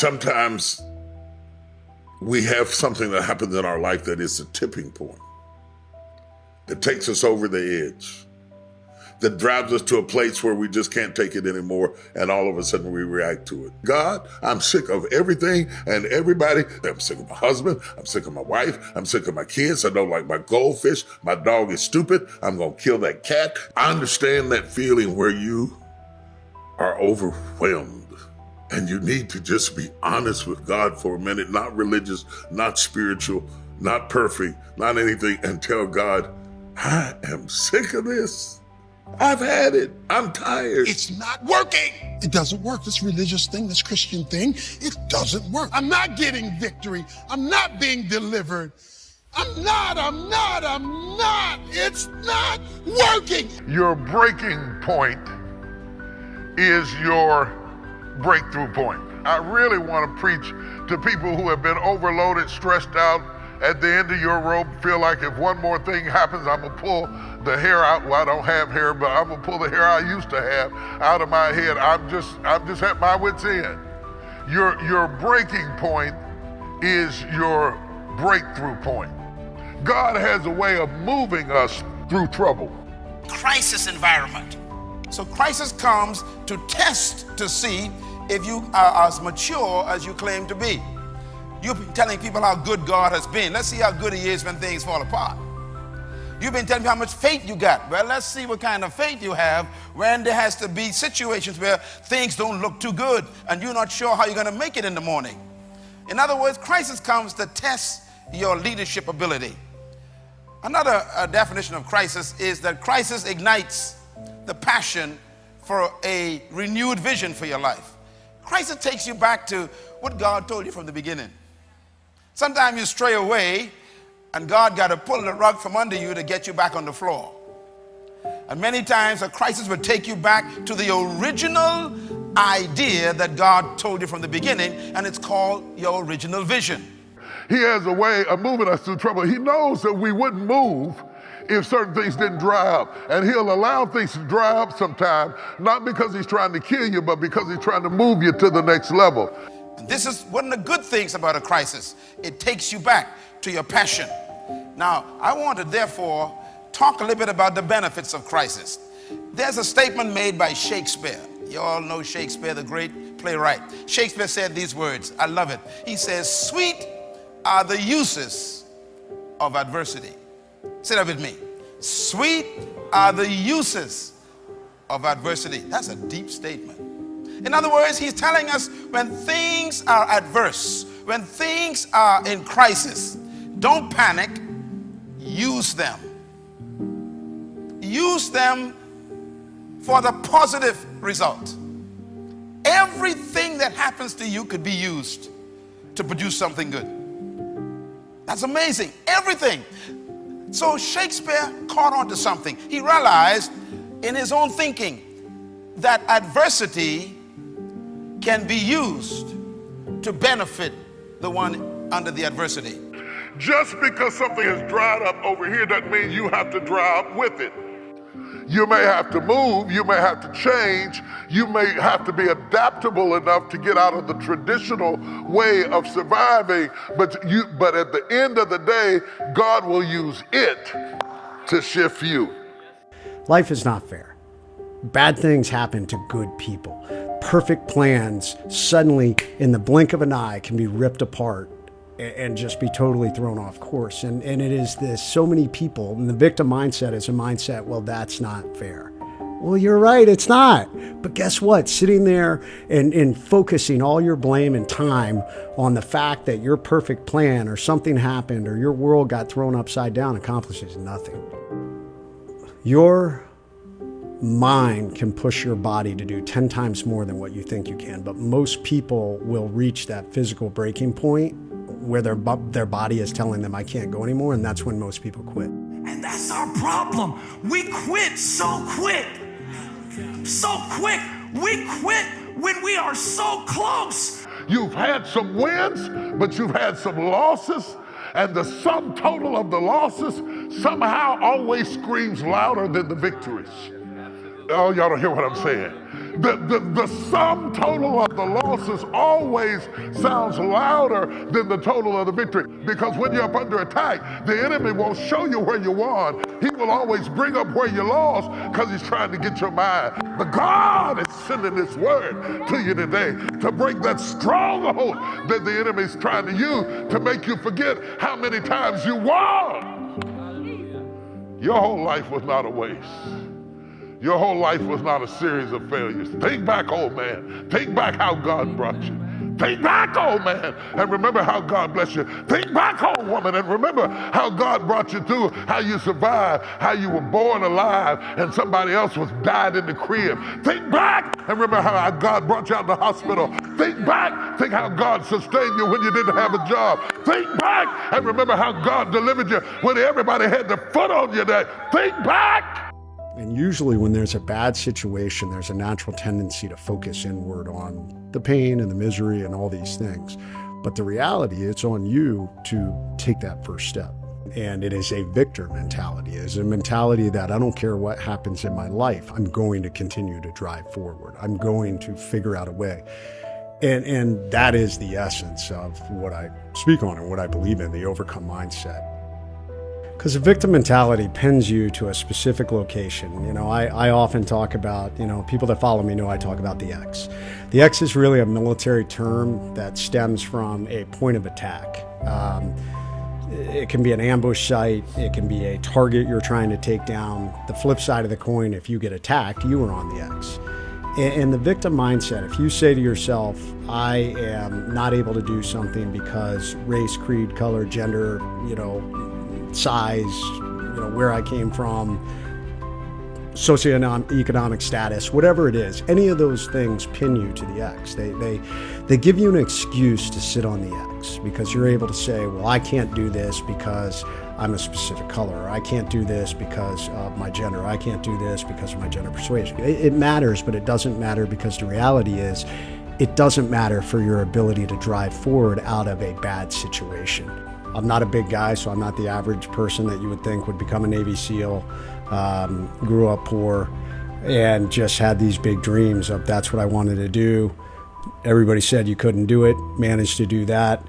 Sometimes we have something that happens in our life that is a tipping point, that takes us over the edge, that drives us to a place where we just can't take it anymore, and all of a sudden we react to it. God, I'm sick of everything and everybody. I'm sick of my husband. I'm sick of my wife. I'm sick of my kids. I don't like my goldfish. My dog is stupid. I'm going to kill that cat. I understand that feeling where you are overwhelmed. And you need to just be honest with God for a minute, not religious, not spiritual, not perfect, not anything, and tell God, I am sick of this. I've had it. I'm tired. It's not working. It doesn't work. This religious thing, this Christian thing, it doesn't work. I'm not getting victory. I'm not being delivered. I'm not. It's not working. Your breaking point is your breakthrough point. I really want to preach to people who have been overloaded, stressed out, at the end of your rope, feel like if one more thing happens, I'm gonna pull the hair out. Well, I don't have hair, but I'm gonna pull the hair I used to have out of my head. I'm just at my wit's end. Your breaking point is your breakthrough point. God has a way of moving us through trouble. Crisis environment. So crisis comes to test to see if you are as mature as you claim to be. You've been telling people how good God has been. Let's see how good he is when things fall apart. You've been telling me how much faith you got. Well, let's see what kind of faith you have when there has to be situations where things don't look too good and you're not sure how you're going to make it in the morning. In other words, crisis comes to test your leadership ability. Another definition of crisis is that crisis ignites the passion for a renewed vision for your life. Crisis takes you back to what God told you from the beginning. Sometimes you stray away and God got to pull the rug from under you to get you back on the floor. And many times a crisis will take you back to the original idea that God told you from the beginning, and it's called your original vision. He has a way of moving us through trouble. He knows that we wouldn't move if certain things didn't dry up. And he'll allow things to dry up sometime, not because he's trying to kill you, but because he's trying to move you to the next level. And this is one of the good things about a crisis. It takes you back to your passion. Now, I want to therefore talk a little bit about the benefits of crisis. There's a statement made by Shakespeare. You all know Shakespeare, the great playwright. Shakespeare said these words. I love it. He says, "Sweet are the uses of adversity." Say that with me. Sweet are the uses of adversity. That's a deep statement. In other words, he's telling us when things are adverse, when things are in crisis, don't panic, use them. Use them for the positive result. Everything that happens to you could be used to produce something good. That's amazing. Everything. So Shakespeare caught on to something. He realized in his own thinking that adversity can be used to benefit the one under the adversity. Just because something has dried up over here doesn't mean you have to dry up with it. You may have to move, you may have to change, you may have to be adaptable enough to get out of the traditional way of surviving, but at the end of the day, God will use it to shift you. Life is not fair. Bad things happen to good people. Perfect plans suddenly, in the blink of an eye, can be ripped apart and just be totally thrown off course. And it is this, so many people, and the victim mindset is a mindset, well, that's not fair. Well, you're right, it's not. But guess what? Sitting there and focusing all your blame and time on the fact that your perfect plan or something happened or your world got thrown upside down accomplishes nothing. Your mind can push your body to do 10 times more than what you think you can, but most people will reach that physical breaking point where their body is telling them, I can't go anymore, and that's when most people quit. And that's our problem. We quit so quick. So quick. We quit when we are so close. You've had some wins, but you've had some losses, and the sum total of the losses somehow always screams louder than the victories. Oh, y'all don't hear what I'm saying. The sum total of the losses always sounds louder than the total of the victory. Because when you're up under attack, the enemy won't show you where you won. He will always bring up where you lost because he's trying to get your mind. But God is sending this word to you today to break that stronghold that the enemy's trying to use to make you forget how many times you won. Your whole life was not a waste. Your whole life was not a series of failures. Think back, old man. Think back how God brought you. Think back, old man, and remember how God blessed you. Think back, old woman, and remember how God brought you through, how you survived, how you were born alive, and somebody else was died in the crib. Think back, and remember how God brought you out of the hospital. Think back, think how God sustained you when you didn't have a job. Think back, and remember how God delivered you when everybody had their foot on your neck. Think back. And usually when there's a bad situation, there's a natural tendency to focus inward on the pain and the misery and all these things. But the reality, it's on you to take that first step. And it is a victor mentality. It is a mentality that I don't care what happens in my life, I'm going to continue to drive forward. I'm going to figure out a way. And that is the essence of what I speak on and what I believe in, the overcome mindset. Because the victim mentality pins you to a specific location. You know, I often talk about, people that follow me know I talk about the X. The X is really a military term that stems from a point of attack. It can be an ambush site. It can be a target you're trying to take down. The flip side of the coin, if you get attacked, you are on the X. And the victim mindset, if you say to yourself, I am not able to do something because race, creed, color, gender, size, where I came from, socioeconomic status, whatever it is, any of those things pin you to the X. They give you an excuse to sit on the X because you're able to say, well, I can't do this because I'm a specific color. Or I can't do this because of my gender. I can't do this because of my gender persuasion. It matters, but it doesn't matter because the reality is it doesn't matter for your ability to drive forward out of a bad situation. I'm not a big guy, so I'm not the average person that you would think would become a Navy SEAL, grew up poor, and just had these big dreams of that's what I wanted to do. Everybody said you couldn't do it, managed to do that.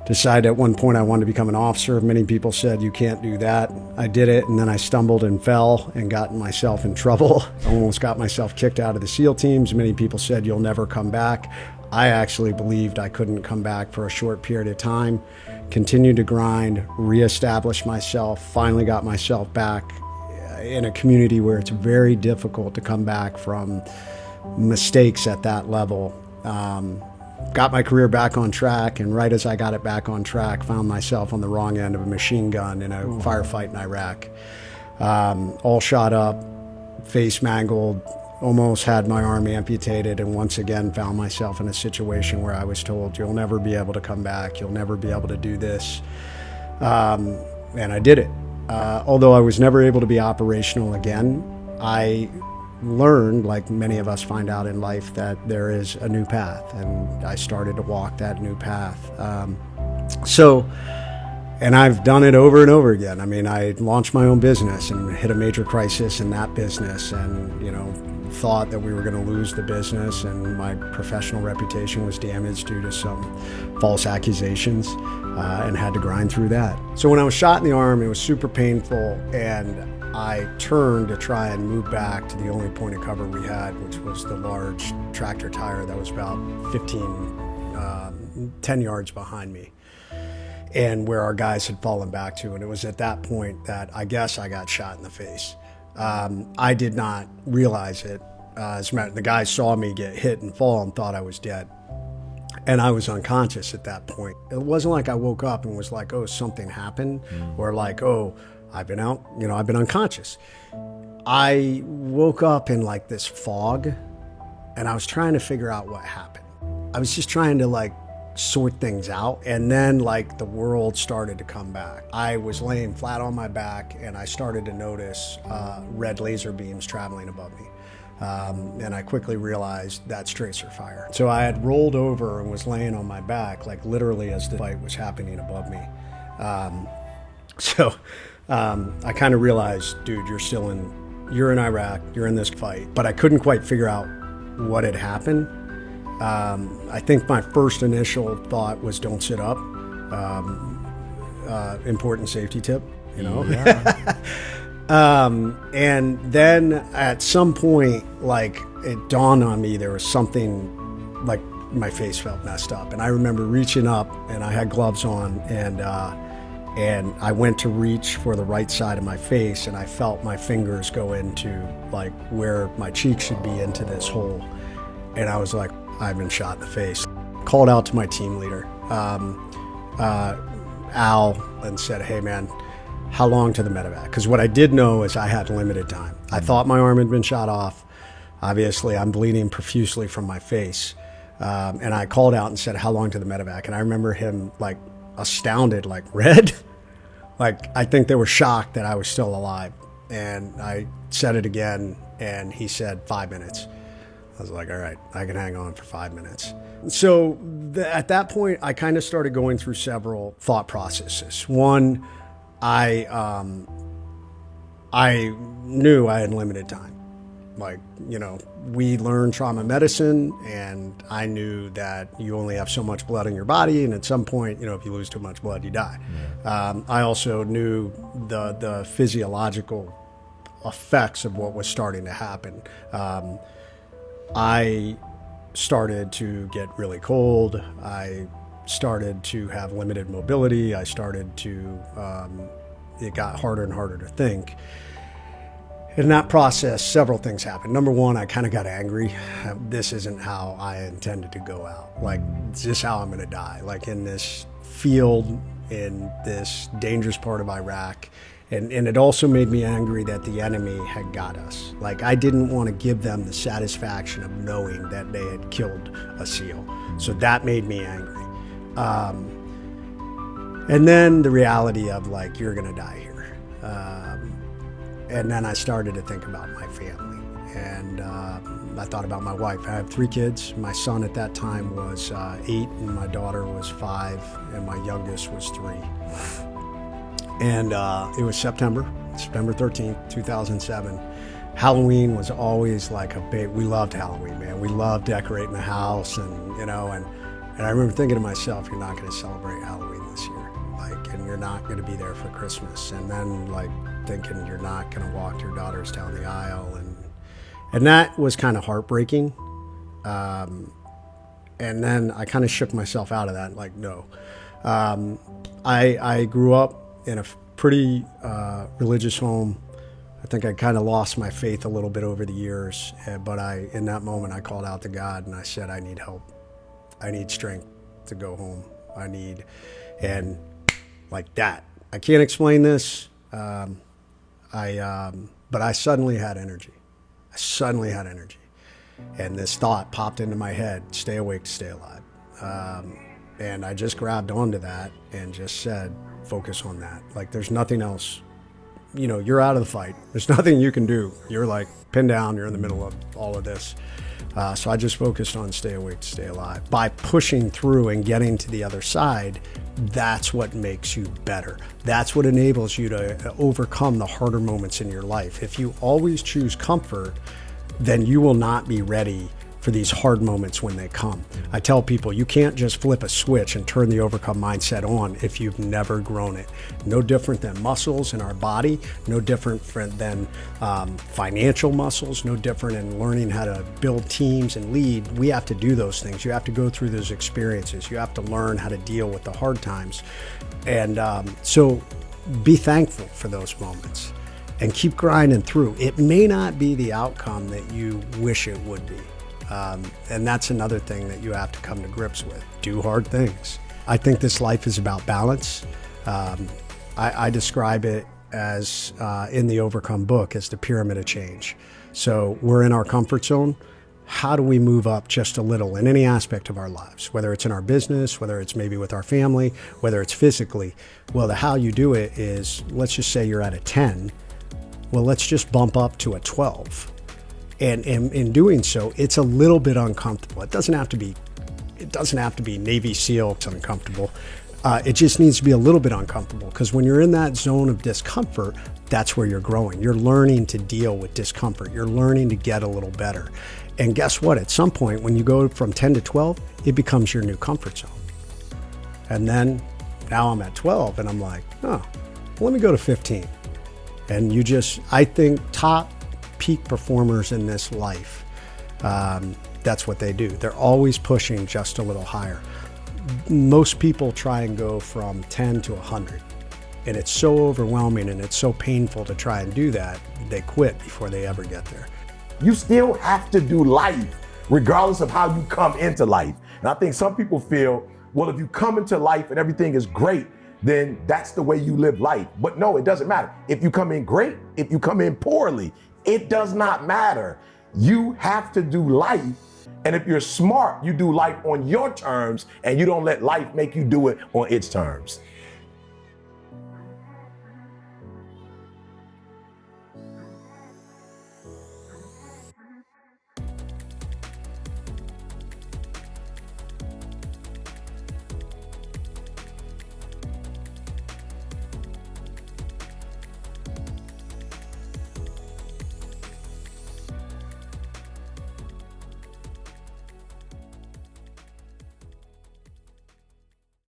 Decided at one point I wanted to become an officer. Many people said you can't do that. I did it, and then I stumbled and fell and got myself in trouble. I almost got myself kicked out of the SEAL teams. Many people said you'll never come back. I actually believed I couldn't come back for a short period of time. Continued to grind, reestablish myself, finally got myself back in a community where it's very difficult to come back from mistakes at that level. Got my career back on track, and right as I got it back on track, found myself on the wrong end of a machine gun in a firefight in Iraq. All shot up, face mangled, almost had my arm amputated, and once again found myself in a situation where I was told, you'll never be able to come back, you'll never be able to do this. And I did it. Although I was never able to be operational again, I learned, like many of us find out in life, that there is a new path, and I started to walk that new path. And I've done it over and over again. I mean, I launched my own business and hit a major crisis in that business, and thought that we were going to lose the business, and my professional reputation was damaged due to some false accusations, and had to grind through that. So when I was shot in the arm, it was super painful, and I turned to try and move back to the only point of cover we had, which was the large tractor tire that was about 10 yards behind me, and where our guys had fallen back to. And it was at that point that I guess I got shot in the face. I did not realize it. As a matter, the guys saw me get hit and fall and thought I was dead. And I was unconscious at that point. It wasn't like I woke up and was like, oh, something happened, or like, oh, I've been out, I've been unconscious. I woke up in like this fog, and I was trying to figure out what happened. I was just trying to sort things out, and then the world started to come back. I was laying flat on my back, and I started to notice red laser beams traveling above me. And I quickly realized that's tracer fire. So I had rolled over and was laying on my back, literally as the fight was happening above me. I kind of realized, dude, you're still in you're in Iraq, you're in this fight, but I couldn't quite figure out what had happened. I think my first initial thought was don't sit up. Important safety tip, you know? Yeah. And then at some point, like, it dawned on me there was something, like, my face felt messed up. And I remember reaching up, and I had gloves on, and I went to reach for the right side of my face, and I felt my fingers go into, like, where my cheek should be, into this hole. And I was like, I've been shot in the face. Called out to my team leader, Al, and said, hey man, how long to the medevac? Because what I did know is I had limited time. I thought my arm had been shot off. Obviously, I'm bleeding profusely from my face. And I called out and said, how long to the medevac? And I remember him, like, astounded, like, Red? Like, I think they were shocked that I was still alive. And I said it again, and he said 5 minutes. I was like, all right, I can hang on for 5 minutes. So at that point, I kind of started going through several thought processes. One, I knew I had limited time. Like, you know, we learned trauma medicine, and I knew that you only have so much blood in your body, and at some point, you know, if you lose too much blood, you die. Yeah. I also knew the physiological effects of what was starting to happen. I started to get really cold. I started to have limited mobility. I started to, it got harder and harder to think. In that process, several things happened. Number one, I kind of got angry. This isn't how I intended to go out. Like, this is how I'm going to die. Like, in this field, in this dangerous part of Iraq. And it also made me angry that the enemy had got us. Like, I didn't want to give them the satisfaction of knowing that they had killed a SEAL. So that made me angry. And then the reality of, like, you're going to die here. And then I started to think about my family. And I thought about my wife. I have 3 kids. My son at that time was 8, and my daughter was 5, and my youngest was 3. And it was September 13th, 2007. Halloween was always like a big, we loved Halloween, man. We loved decorating the house, and, you know, and I remember thinking to myself, you're not going to celebrate Halloween this year. Like, and you're not going to be there for Christmas. And then, like, thinking you're not going to walk your daughters down the aisle. And that was kind of heartbreaking. And then I kind of shook myself out of that, like, no. I grew up in a pretty religious home. I think I kind of lost my faith a little bit over the years, but in that moment, I called out to God and I said, I need help. I need strength to go home. And like that. I can't explain this, but I suddenly had energy. And this thought popped into my head, stay awake to stay alive. And I just grabbed onto that and just said, focus on that. Like, there's nothing else. You know, you're out of the fight. There's nothing you can do. You're like pinned down. You're in the middle of all of this. So I just focused on stay awake to stay alive. By pushing through and getting to the other side, that's what makes you better. That's what enables you to overcome the harder moments in your life. If you always choose comfort, then you will not be ready for these hard moments when they come. I tell people, you can't just flip a switch and turn the overcome mindset on if you've never grown it. No different than muscles in our body, no different than financial muscles, no different in learning how to build teams and lead. We have to do those things. You have to go through those experiences. You have to learn how to deal with the hard times. And so be thankful for those moments and keep grinding through. It may not be the outcome that you wish it would be. And that's another thing that you have to come to grips with. Do hard things. I think this life is about balance. I describe it as, in the Overcome book, as the pyramid of change. So we're in our comfort zone. How do we move up just a little in any aspect of our lives, whether it's in our business, whether it's maybe with our family, whether it's physically? Well, how you do it is, let's just say you're at a 10. Well, let's just bump up to a 12. And in doing so, it's a little bit uncomfortable. It doesn't have to be Navy SEAL. It's uncomfortable. It just needs to be a little bit uncomfortable, because when you're in that zone of discomfort, that's where you're growing. You're learning to deal with discomfort. You're learning to get a little better. And guess what? At some point, when you go from 10 to 12, it becomes your new comfort zone. And then now I'm at 12 and I'm like, oh, let me go to 15. And I think top peak performers in this life, that's what they do. They're always pushing just a little higher. Most people try and go from 10 to 100. And it's so overwhelming and it's so painful to try and do that, they quit before they ever get there. You still have to do life, regardless of how you come into life. And I think some people feel, well, if you come into life and everything is great, then that's the way you live life. But no, it doesn't matter. If you come in great, if you come in poorly, it does not matter. You have to do life. And if you're smart, you do life on your terms and you don't let life make you do it on its terms.